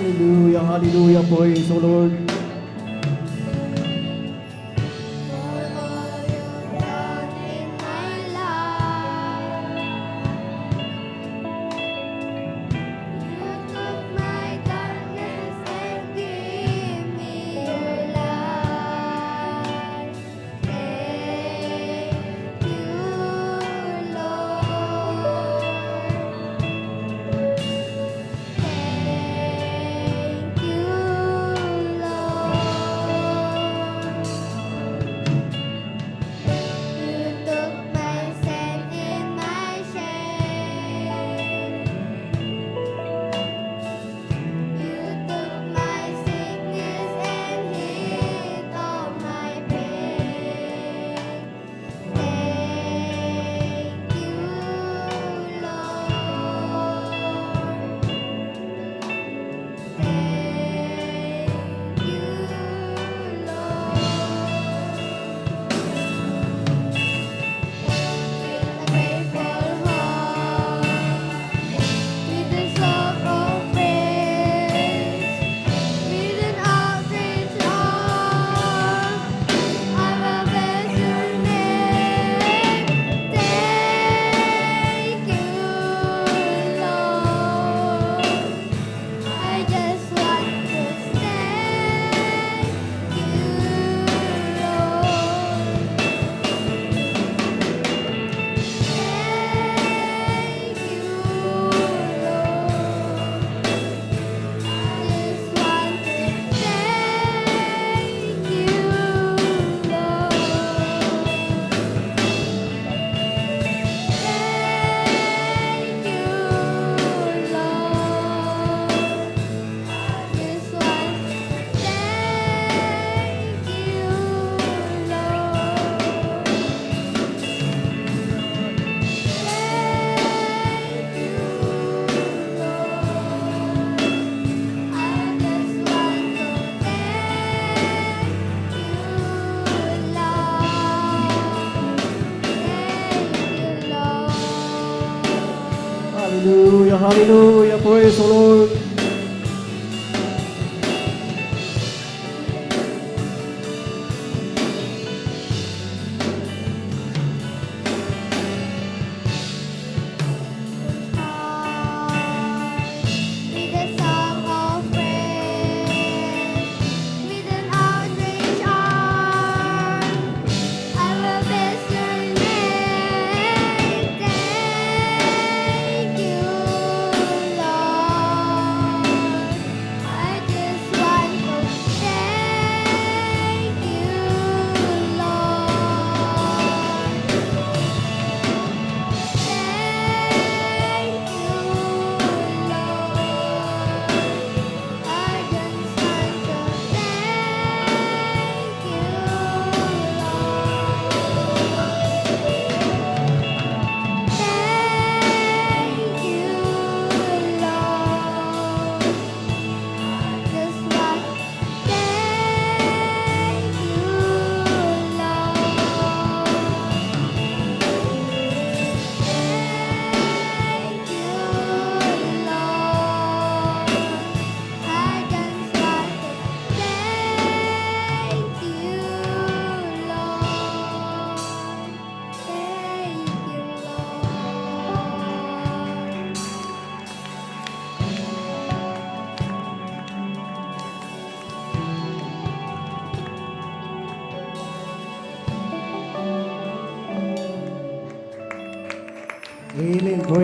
Hallelujah, hallelujah, praise the Lord. For all you've done in my life, you took my darkness and gave me your light. Thank you, Lord. Thank you, Lord. You took my sin and my shame. You took my sickness and healed all my pain. Thank you, Lord. Thank you, Lord. With a grateful heart, with a song of praise, with an outstretched arm, I will bless your name. Thank you, Lord. I just want to thank you, Lord. Thank you, Lord. Just want to thank you, Lord. Thank you, Lord. Just want to thank you, Hallelujah, hallelujah, praise the Lord. With a song of praise, with an outstretched arm, I will bless your name. Thank you, Lord. I just want to thank you, Lord. Thank you, Lord. I just want to thank you, Lord. Thank you, Lord. Just want to thank you, Lord. Thank you, Lord. I just want to thank you, Lord. Thank you, Lord. Amen.